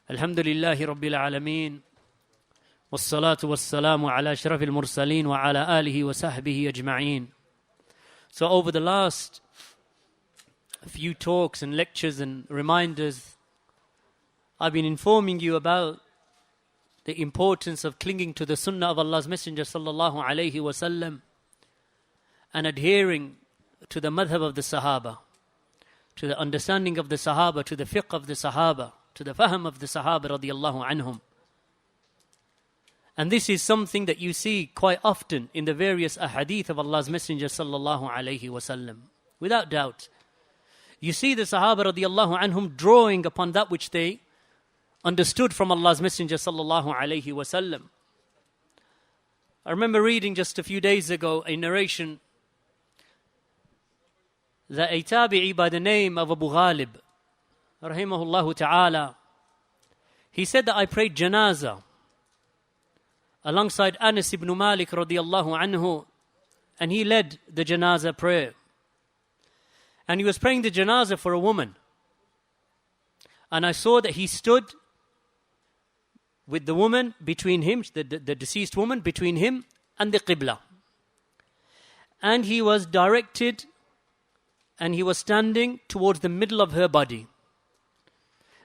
الحمد لله رب العالمين والصلاة والسلام على أشرف المرسلين وعلى آله وصحبه أجمعين. So over the last few talks and lectures and reminders, I've been informing you about the importance of clinging to the sunnah of Allah's Messenger sallallahu alayhi wasallam and adhering to the madhab of the Sahaba, to the understanding of the Sahaba, to the fiqh of the Sahaba, to the fahm of the Sahaba radiyallahu anhum. And this is something that you see quite often in the various ahadith of Allah's Messenger sallallahu alayhi wasallam. Without doubt, you see the Sahaba radiyallahu anhum drawing upon that which they understood from Allah's Messenger sallallahu alayhi wasallam. I remember reading just a few days ago a narration that a tabi'i by the name of Abu Ghalib, rahimahullah ta'ala, he said that I prayed janazah alongside Anas ibn Malik radiyallahu anhu, and he led the janazah prayer. And he was praying the janazah for a woman. And I saw that he stood with the woman between him, the deceased woman between him and the Qibla. And he was directed and he was standing towards the middle of her body.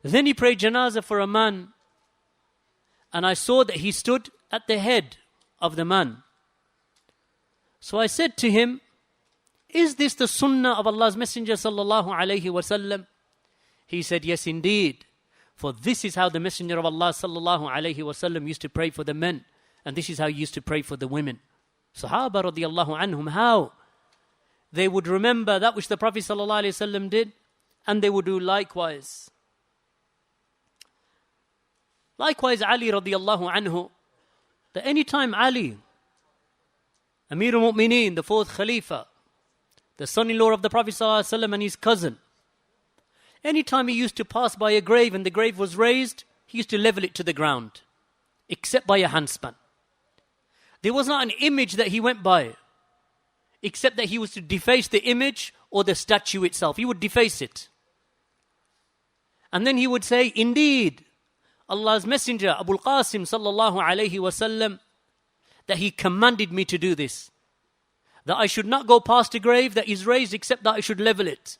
Then he prayed janazah for a man, and I saw that he stood at the head of the man. So I said to him, is this the sunnah of Allah's Messenger sallallahu alayhi wasallam? He said, yes indeed, for this is how the Messenger of Allah sallallahu alayhi wasallam used to pray for the men, and this is how he used to pray for the women. Sahaba radiyallahu anhum, how they would remember that which the Prophet sallallahu alayhi wasallam did, and they would do likewise. Likewise, Ali radiyallahu anhu, that any time Ali, Amir al-Mu'mineen, the fourth Khalifa, the son-in-law of the Prophet ﷺ and his cousin, anytime he used to pass by a grave and the grave was raised, he used to level it to the ground, except by a handspan. There was not an image that he went by, except that he was to deface the image or the statue itself. He would deface it. And then he would say, indeed, Allah's Messenger, Abu al-Qasim sallallahu alayhi wasallam, that he commanded me to do this. That I should not go past a grave that is raised except that I should level it.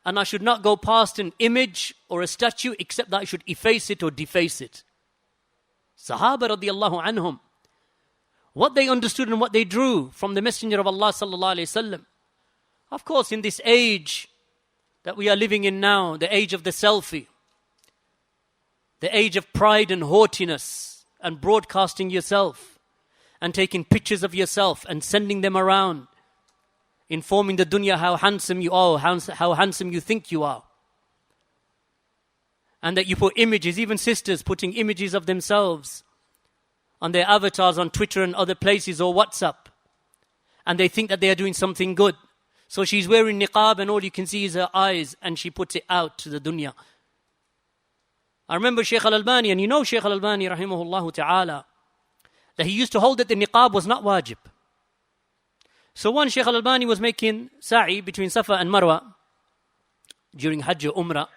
And I should not go past an image or a statue except that I should efface it or deface it. Sahaba radiyallahu anhum, what they understood and what they drew from the Messenger of Allah sallallahu alayhi wasallam. Of course, in this age that we are living in now, the age of the selfie, the age of pride and haughtiness and broadcasting yourself and taking pictures of yourself and sending them around, informing the dunya how handsome you are, how handsome you think you are. And that you put images, even sisters putting images of themselves on their avatars on Twitter and other places or WhatsApp. And they think that they are doing something good. So she's wearing niqab and all you can see is her eyes and she puts it out to the dunya. I remember Shaykh al-Albani, and you know Shaykh al-Albani rahimahullah ta'ala, that he used to hold that the niqab was not wajib. So once Shaykh al-Albani was making sa'i between Safa and Marwa during Hajj or Umrah,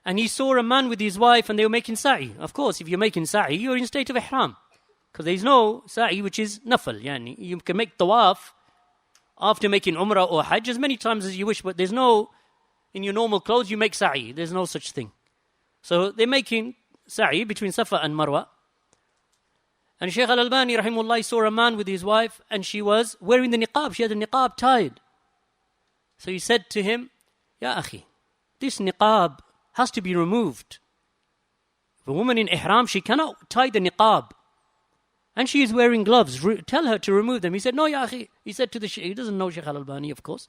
and he saw a man with his wife and they were making sa'i. Of course, if you're making sa'i, you're in state of ihram, because there's no sa'i which is nafal. Yani you can make tawaf after making Umrah or Hajj as many times as you wish, but there's no, in your normal clothes you make sa'i. There's no such thing. So they're making sa'i between Safa and Marwa. And Shaykh al-Albani rahimahullah saw a man with his wife and she was wearing the niqab. She had the niqab tied. So he said to him, Ya akhi, this niqab has to be removed. If a woman in ihram, she cannot tie the niqab. And she is wearing gloves. Tell her to remove them. He said, no, ya akhi. He said to the Shaykh, he doesn't know Shaykh al-Albani, of course.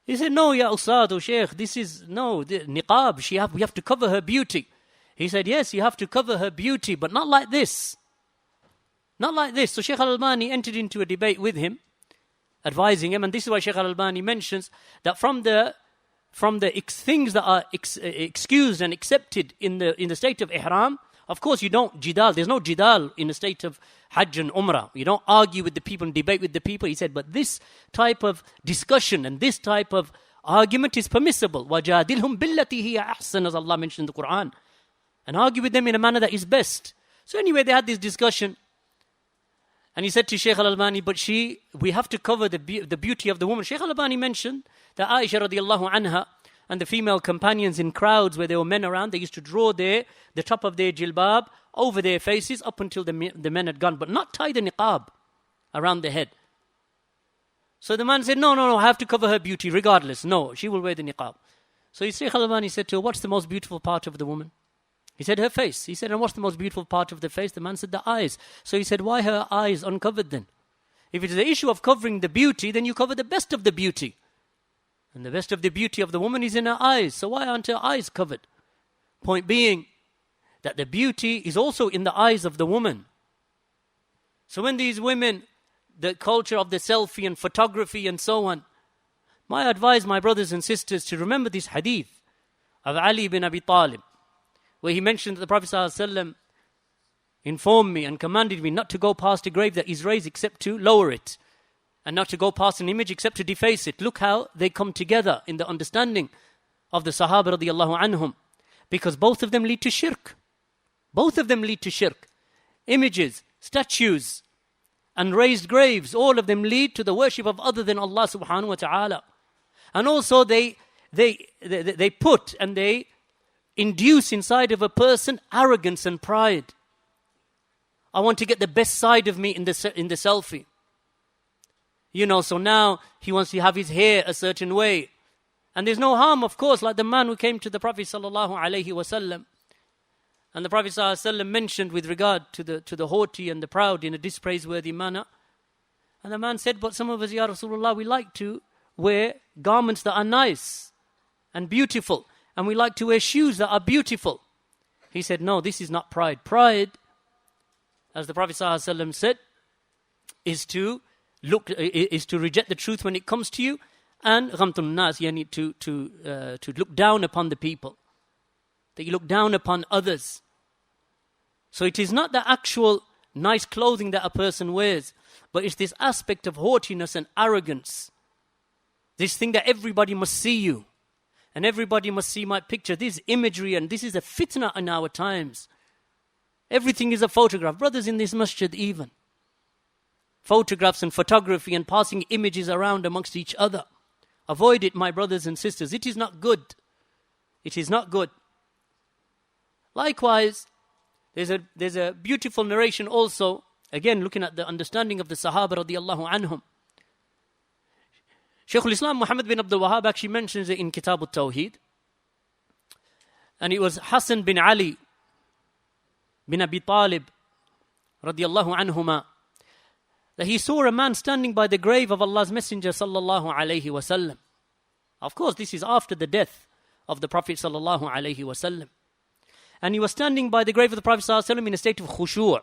He said, no, ya Ustad, oh Shaykh, this is, no, the niqab, we have to cover her beauty. He said, yes, you have to cover her beauty, but not like this. Not like this. So Shaykh al-Albani entered into a debate with him, advising him, and this is why Shaykh al-Albani mentions that from the things that are excused and accepted in the state of ihram, of course you don't jidal, there's no jidal in the state of Hajj and Umrah. You don't argue with the people and debate with the people. He said, but this type of discussion and this type of argument is permissible. وَجَادِلْهُمْ بِالَّتِي هِيَ أَحْسَنُ, as Allah mentioned in the Quran. and argue with them in a manner that is best. So anyway, they had this discussion. And he said to Shaykh al-Albani, but we have to cover the beauty of the woman. Shaykh al-Albani mentioned that Aisha radiallahu anha and the female companions in crowds where there were men around, they used to draw the top of their jilbab over their faces up until the men had gone, but not tie the niqab around the head. So the man said, no, I have to cover her beauty regardless. No, she will wear the niqab. So Shaykh al-Albani said to her, what's the most beautiful part of the woman? He said, her face. He said, and what's the most beautiful part of the face? The man said, the eyes. So he said, why her eyes uncovered then? If it is the issue of covering the beauty, then you cover the best of the beauty. And the best of the beauty of the woman is in her eyes. So why aren't her eyes covered? Point being that the beauty is also in the eyes of the woman. So when these women, the culture of the selfie and photography and so on, my advice, my brothers and sisters, to remember this hadith of Ali bin Abi Talib, where he mentioned that the Prophet ﷺ informed me and commanded me not to go past a grave that is raised except to lower it, and not to go past an image except to deface it. Look how they come together in the understanding of the Sahaba radiallahu anhum, because both of them lead to shirk. Both of them lead to shirk. Images, statues, and raised graves, all of them lead to the worship of other than Allah subhanahu wa ta'ala. And also they put and they induce inside of a person arrogance and pride. I want to get the best side of me in the selfie. So now he wants to have his hair a certain way. And there's no harm, of course, like the man who came to the Prophet sallallahu alaihi wasallam. And the Prophet sallallahu alaihi wasallam mentioned with regard to the haughty and the proud in a dispraiseworthy manner. And the man said, but some of us, Ya Rasulullah, we like to wear garments that are nice and beautiful. And we like to wear shoes that are beautiful. He said, no, this is not pride. Pride, as the Prophet ﷺ said, is to reject the truth when it comes to you, and ghamtun nas, yani to look down upon the people, that you look down upon others. So it is not the actual nice clothing that a person wears, but it's this aspect of haughtiness and arrogance. This thing that everybody must see you. And everybody must see my picture. This imagery, and this is a fitna in our times. Everything is a photograph. Brothers in this masjid even. Photographs and photography and passing images around amongst each other. Avoid it, my brothers and sisters. It is not good. It is not good. Likewise, there's a beautiful narration also, again looking at the understanding of the Sahaba radiallahu anhum. Shaykh al-Islam Muhammad bin Abdul Wahhab actually mentions it in Kitab al-Tawheed. And it was Hassan bin Ali bin Abi Talib radiallahu anhuma, that he saw a man standing by the grave of Allah's Messenger sallallahu alayhi wasallam. Of course, this is after the death of the Prophet sallallahu alayhi wasallam. And he was standing by the grave of the Prophet sallallahu alayhi wasallam in a state of khushu',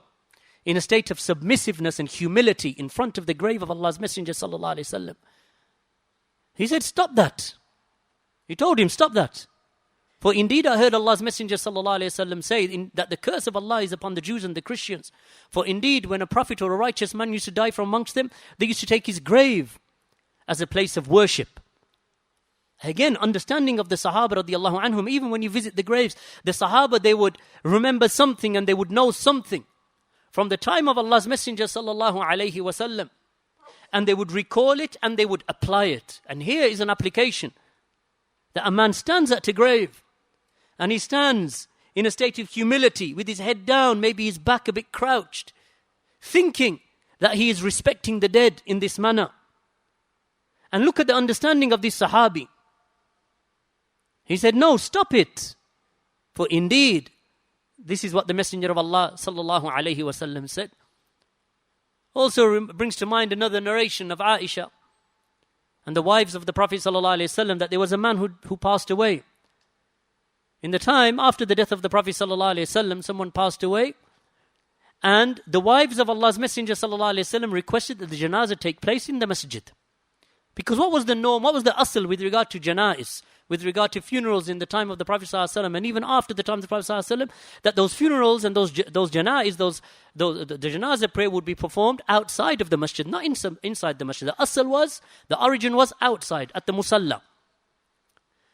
in a state of submissiveness and humility in front of the grave of Allah's Messenger sallallahu alayhi wasallam. He said, stop that. He told him, stop that. For indeed I heard Allah's Messenger sallallahu alayhi wasallam say that the curse of Allah is upon the Jews and the Christians. For indeed when a prophet or a righteous man used to die from amongst them, they used to take his grave as a place of worship. Again, understanding of the Sahaba radiallahu anhum, even when you visit the graves, the Sahaba, they would remember something and they would know something from the time of Allah's Messenger sallallahu alayhi wasallam. And they would recall it and they would apply it. And here is an application. That a man stands at a grave and he stands in a state of humility with his head down, maybe his back a bit crouched, thinking that he is respecting the dead in this manner. And look at the understanding of this Sahabi. He said, no, stop it. For indeed, this is what the Messenger of Allah sallallahu alayhi wasallam said. Also brings to mind another narration of Aisha and the wives of the Prophet ﷺ, that there was a man who passed away. In the time after the death of the Prophet ﷺ, someone passed away, and the wives of Allah's Messenger ﷺ requested that the janazah take place in the masjid. Because what was the norm, what was the asl with regard to janais, with regard to funerals in the time of the Prophet ﷺ, and even after the time of the Prophet ﷺ, that those funerals and those janais, the janazah prayer would be performed outside of the masjid, not inside the masjid. The asl was, the origin was outside, at the musalla.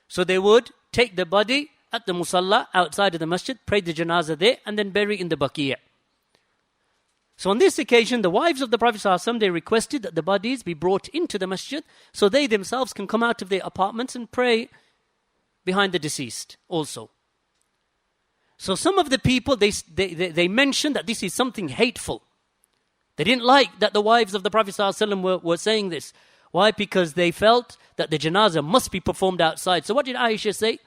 So they would take the body at the musalla outside of the masjid, pray the janazah there, and then bury in the Baqi'. So on this occasion, the wives of the Prophet ﷺ, they requested that the bodies be brought into the masjid so they themselves can come out of their apartments and pray behind the deceased also. So some of the people, they mentioned that this is something hateful. They didn't like that the wives of the Prophet ﷺ were saying this. Why? Because they felt that the janazah must be performed outside. So what did Aisha say?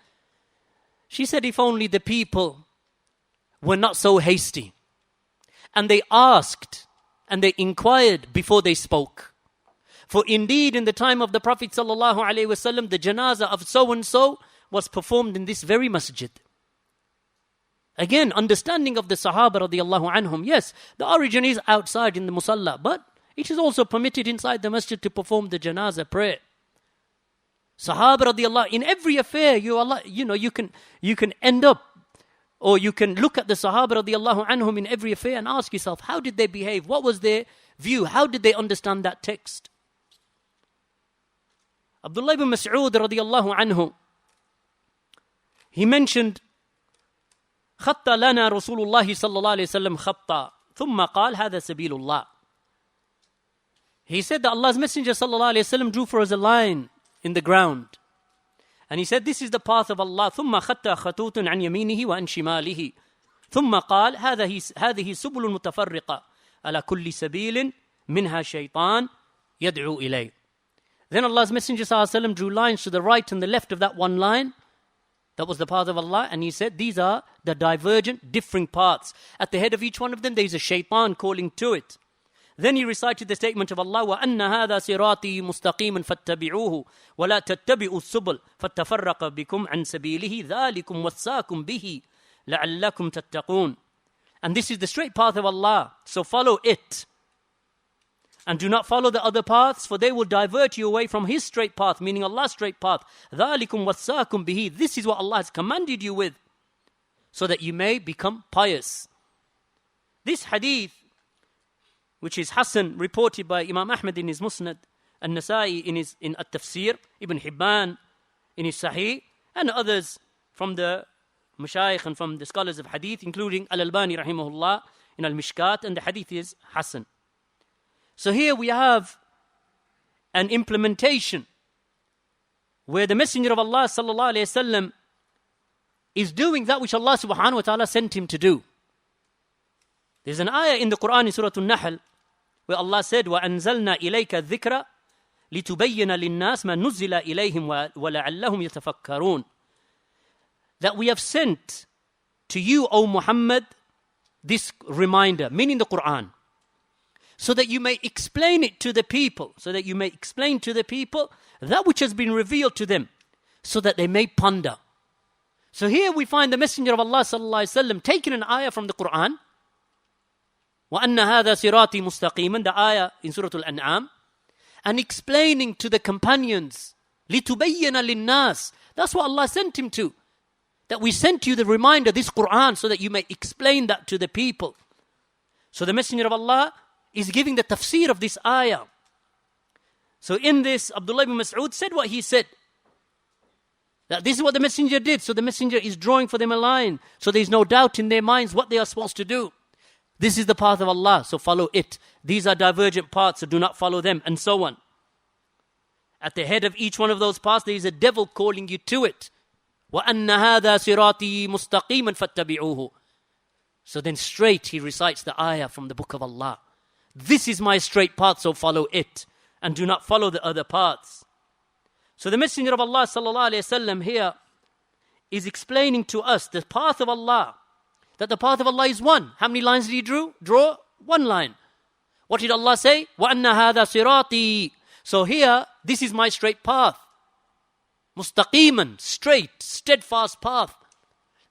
She said, if only the people were not so hasty. And they asked and they inquired before they spoke. For indeed, in the time of the Prophet ﷺ, the janazah of so-and-so was performed in this very masjid. Again, understanding of the Sahaba radiallahu anhum. Yes, the origin is outside in the musalla, but it is also permitted inside the masjid to perform the janazah prayer. Sahaba radiallahu, in every affair, you can end up, or you can look at the Sahaba radiallahu anhum in every affair and ask yourself, how did they behave? What was their view? How did they understand that text? Abdullah ibn Mas'ud radiallahu anhu, he mentioned, خط لنا رسول الله صلى الله عليه وسلم خطا ثم قال هذا سبيل الله. He said that Allah's Messenger sallallahu alayhi wasallam drew for us a line in the ground. And he said, this is the path of Allah. ثم خط خطوط عن يمينه وعن شماله. ثم قال هذه سبل متفرقة على كل سبيل منها شيطان يدعو إليه. Then Allah's Messenger sallallahu alayhi wasallam drew lines to the right and the left of that one line. That was the path of Allah. And he said, these are the divergent, differing paths. At the head of each one of them, there is a shaitan calling to it. Then he recited the statement of Allah, وَأَنَّ هَذَا صِرَاطِي مُسْتَقِيمًا فَاتَّبِعُوهُ وَلَا تَتَّبِعُوا السُّبُلَ فَتَّفَرَّقَ بِكُمْ عَنْ سَبِيلِهِ ذَلِكُمْ وَصَّاكُمْ بِهِ لَعَلَّكُمْ تَتَّقُونَ. And this is the straight path of Allah. So follow it. And do not follow the other paths, for they will divert you away from His straight path, meaning Allah's straight path. ذَلِكُمْ وَصَّاكُمْ بِهِ. This is what Allah has commanded you with, so that you may become pious. This hadith, which is Hasan, reported by Imam Ahmad in his Musnad, An-Nasa'i in At-Tafsir, Ibn Hibban in his Sahih, and others from the Mashayikh and from the scholars of hadith, including Al-Albani rahimahullah in Al-Mishkat, and the hadith is Hasan. So here we have an implementation where the Messenger of Allah sallallahu alayhi wasallam is doing that which Allah subhanahu wa ta'ala sent him to do. There's an ayah in the Quran in Surah An-Nahl where Allah said, وَأَنزَلْنَا إِلَيْكَ الذِّكْرَ لِتُبَيِّنَ لِلنَّاسِ مَا نُزِّلَ إِلَيْهِمْ وَلَعَلَّهُمْ يَتَفَكَّرُونَ. That we have sent to you, O Muhammad, this reminder, meaning the Quran, so that you may explain it to the people, that which has been revealed to them, so that they may ponder. So here we find the Messenger of Allah sallallahu alaihi wasallam taking an ayah from the Quran, وَأَنَّ هَذَا صِرَاطِي مُسْتَقِيمًا, the ayah in Surah Al-An'am, and explaining to the companions, لِتُبَيِّنَ لِلنَّاسِ. That's what Allah sent him to. That we sent you the reminder, this Quran, so that you may explain that to the people. So the Messenger of Allah is giving the tafsir of this ayah. So in this, Abdullah ibn Mas'ud said what he said. That this is what the Messenger did. So the Messenger is drawing for them a line. So there is no doubt in their minds what they are supposed to do. This is the path of Allah, so follow it. These are divergent paths, so do not follow them, and so on. At the head of each one of those paths, there is a devil calling you to it. وَأَنَّ هَذَا صِرَاطِي مُسْتَقِيمًا فَاتَّبِعُوهُ. So then straight he recites the ayah from the book of Allah. This is my straight path, so follow it, and do not follow the other paths. So the Messenger of Allah sallallahu alaihi wasallam here is explaining to us the path of Allah, that the path of Allah is one. How many lines did he draw? One line. What did Allah say? وَأَنَّ هَذَا صِرَاطِي. So here, this is my straight path. Mustaqiman, straight, steadfast path.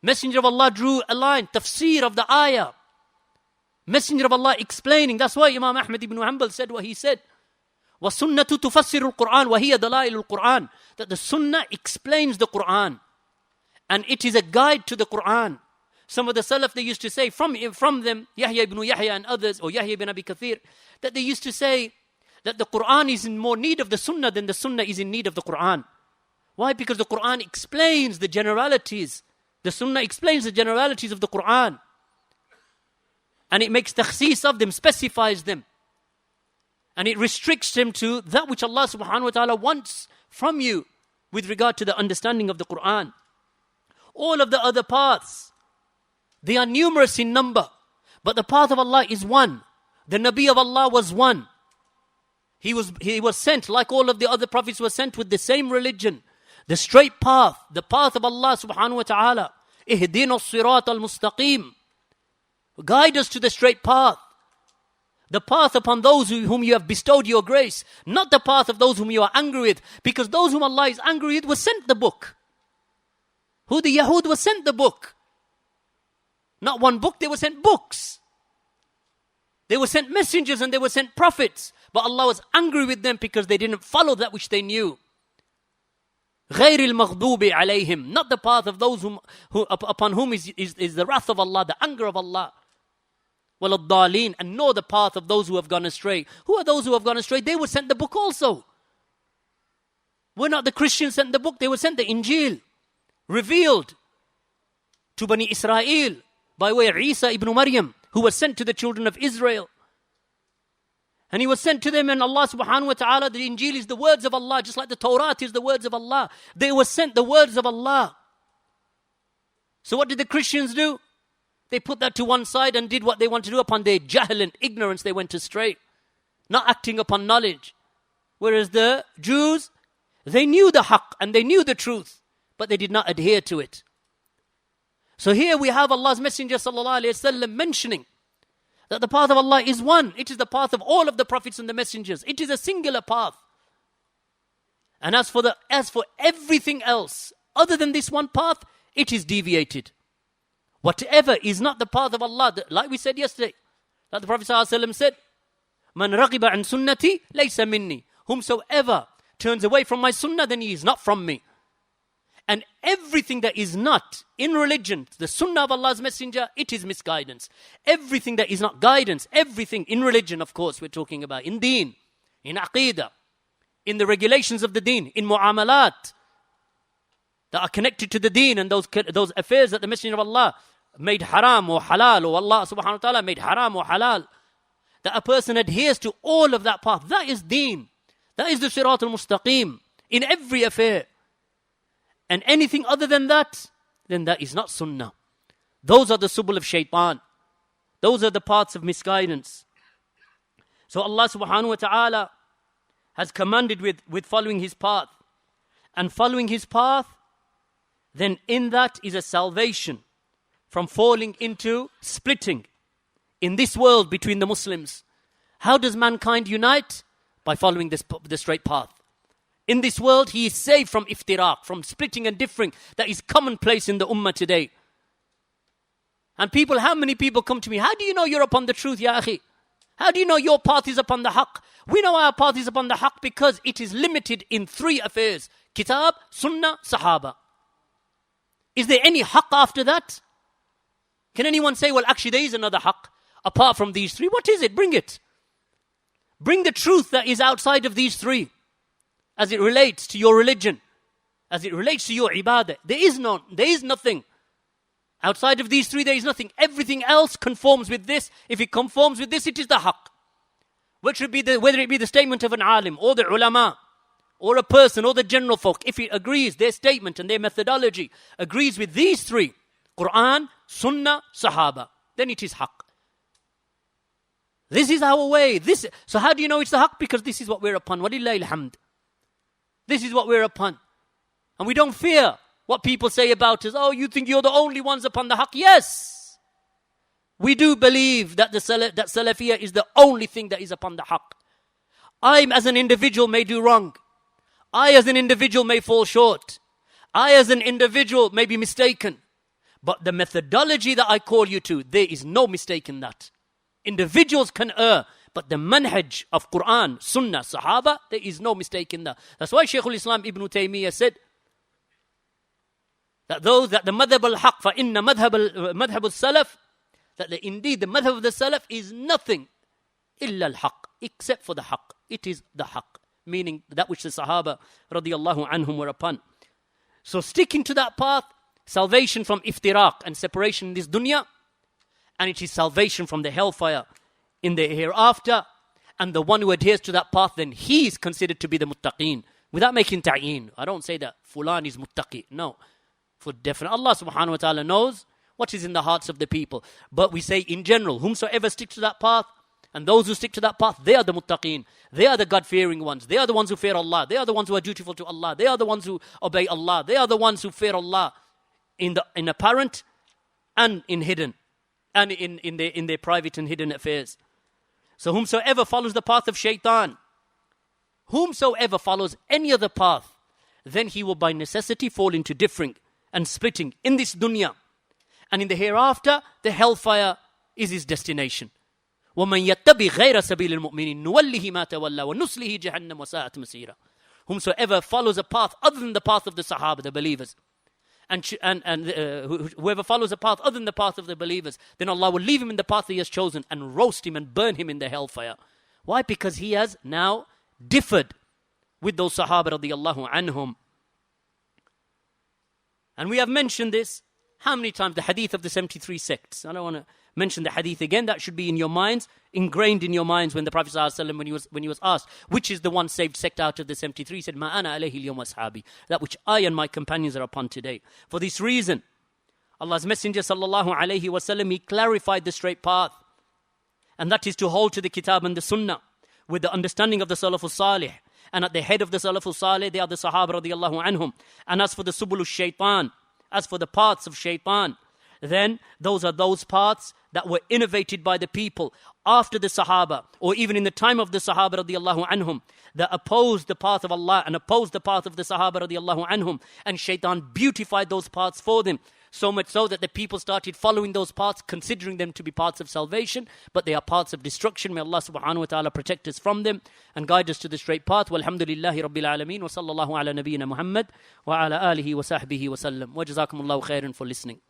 Messenger of Allah drew a line, tafsir of the ayah. Messenger of Allah explaining. That's why Imam Ahmad ibn Hanbal said what he said. وَالسُنَّةُ تُفَسِّرُ الْقُرْآنِ وَهِيَ دَلَائِلُ الْقُرْآنِ. That the Sunnah explains the Quran. And it is a guide to the Quran. Some of the Salaf, they used to say, from them, Yahya ibn Yahya and others, or Yahya ibn Abi Kathir, that they used to say that the Quran is in more need of the Sunnah than the Sunnah is in need of the Quran. Why? Because the Quran explains the generalities The Sunnah explains the generalities of the Quran. And it makes takhsis of them, specifies them. And it restricts them to that which Allah subhanahu wa ta'ala wants from you with regard to the understanding of the Quran. All of the other paths, they are numerous in number. But the path of Allah is one. The Nabi of Allah was one. He was sent, like all of the other prophets were sent, with the same religion. The straight path, the path of Allah subhanahu wa ta'ala. Ihdina as-sirat al-mustaqim. Guide us to the straight path. The path upon those whom you have bestowed your grace. Not the path of those whom you are angry with. Because those whom Allah is angry with were sent the book. Who the Yahud was sent the book. Not one book, they were sent books. They were sent messengers and they were sent prophets. But Allah was angry with them because they didn't follow that which they knew. غَيْرِ الْمَغْضُوبِ عَلَيْهِمْ. Not the path of those upon whom is the wrath of Allah, the anger of Allah. وَلَضَّالِينَ. And nor the path of those who have gone astray. Who are those who have gone astray? They were sent the book also. Were not the Christians sent the book? They were sent the Injil. Revealed to Bani Israel by way of Isa ibn Maryam, who was sent to the children of Israel. And he was sent to them, and Allah subhanahu wa ta'ala, the Injil is the words of Allah, just like the Torah is the words of Allah. They were sent the words of Allah. So what did the Christians do? They put that to one side and did what they wanted to do. Upon their jahl and ignorance, they went astray, not acting upon knowledge. Whereas the Jews, they knew the haqq and they knew the truth, but they did not adhere to it. So here we have Allah's Messenger sallallahu alaihi wasallam mentioning that the path of Allah is one. It is the path of all of the prophets and the messengers. It is a singular path. And as for everything else, other than this one path, it is deviated. Whatever is not the path of Allah, like we said yesterday, like the Prophet ﷺ said, "Man raghiba an sunnati laysa minni." Whomsoever turns away from my sunnah, then he is not from me. And everything that is not in religion, the sunnah of Allah's Messenger, it is misguidance. Everything that is not guidance, everything in religion, of course, we're talking about, in deen, in aqeedah, in the regulations of the deen, in mu'amalat, that are connected to the deen and those affairs that the Messenger of Allah made haram or halal, or Allah subhanahu wa ta'ala made haram or halal, that a person adheres to all of that path. That is deen. That is the sirat al-mustaqim in every affair. And anything other than that, then that is not sunnah. Those are the subul of shaitan. Those are the paths of misguidance. So Allah subhanahu wa ta'ala has commanded with following His path. And following His path, then in that is a salvation from falling into splitting in this world between the Muslims. How does mankind unite? By following the straight path. In this world, he is saved from iftiraq, from splitting and differing. That is commonplace in the ummah today. And people, how many people come to me? How do you know you're upon the truth, ya akhi? How do you know your path is upon the haqq? We know our path is upon the haqq because it is limited in 3 affairs. Kitab, Sunnah, Sahaba. Is there any haqq after that? Can anyone say, well, actually there is another haqq apart from these 3? What is it? Bring it. Bring the truth that is outside of these 3. As it relates to your religion, as it relates to your ibadah. There is nothing. Outside of these 3, there is nothing. Everything else conforms with this. If it conforms with this, it is the haqq. Whether it be the statement of an alim, or the ulama, or a person, or the general folk, if it agrees, their statement and their methodology agrees with these 3, Quran, Sunnah, Sahaba, then it is haqq. This is our way. So how do you know it's the haqq? Because this is what we're upon. Walillahi alhamd. This is what we're upon. And we don't fear what people say about us. Oh, you think you're the only ones upon the haqq? Yes. We do believe that that Salafiyah is the only thing that is upon the haqq. I, as an individual, may do wrong. I, as an individual, may fall short. I, as an individual, may be mistaken. But the methodology that I call you to, there is no mistake in that. Individuals can err. But the manhaj of Quran, Sunnah, Sahaba, there is no mistake in that. That's why Shaykh al-Islam Ibn Taymiyyah said that the madhab al-haq, فَإِنَّ madhab al-salaf, that indeed the madhab of the salaf is nothing illa al-haq, except for the haq. It is the haq, meaning that which the Sahaba radiyallahu anhum were upon. So sticking to that path salvation from iftiraq and separation in this dunya, and it is salvation from the hellfire in the hereafter. And the one who adheres to that path, then he is considered to be the muttaqeen. Without making ta'een. I don't say that fulan is muttaqi. No. For definite, Allah subhanahu wa ta'ala knows what is in the hearts of the people. But we say in general, whomsoever sticks to that path, and those who stick to that path, they are the muttaqeen. They are the God-fearing ones. They are the ones who fear Allah. They are the ones who are dutiful to Allah. They are the ones who obey Allah. They are the ones who fear Allah in apparent and in hidden. And in their private and hidden affairs. So whomsoever follows the path of shaitan, whomsoever follows any other path, then he will by necessity fall into differing and splitting in this dunya. And in the hereafter, the hellfire is his destination. وَمَنْ يَتَّبِغْ غَيْرَ سَبِيلِ الْمُؤْمِنِينَ نُوَلِّهِ مَا تَوَلَّى وَنُصْلِهِ جَهَنَّمَ وَسَاءَتْ مَصِيرًا. Whomsoever follows a path other than the path of the Sahaba, the believers, and whoever follows a path other than the path of the believers, then Allah will leave him in the path he has chosen and roast him and burn him in the hellfire. Why? Because he has now differed with those Sahaba radiyallahu anhum. And we have mentioned this how many times? The hadith of the 73 sects. I don't want to mention the hadith again. That should be in your minds, ingrained in your minds. When the Prophet ﷺ, when he was asked, which is the one saved sect out of the 73, he said, "Ma ana alayhi al-yawm ashabi," that which I and my companions are upon today. For this reason, Allah's Messenger sallallahu alayhi wasallam, he clarified the straight path, and that is to hold to the Kitab and the Sunnah with the understanding of the Salafus Salih. And at the head of the Salafus Salih, they are the Sahaba radiyallahu anhum. And as for the Subulus Shaitan, as for the paths of Shaitan, then those are those paths that were innovated by the people after the Sahaba, or even in the time of the Sahaba radiyallahu anhum, that opposed the path of Allah and opposed the path of the Sahaba radiyallahu anhum, and Shaitan beautified those paths for them. So much so that the people started following those paths, considering them to be paths of salvation, but they are paths of destruction. May Allah subhanahu wa ta'ala protect us from them and guide us to the straight path. Walhamdulillahi Rabbil Alameen wa sallallahu ala nabiyyina Muhammad wa ala alihi wa sahbihi wa sallam. Wa jazakumullahu khairan for listening.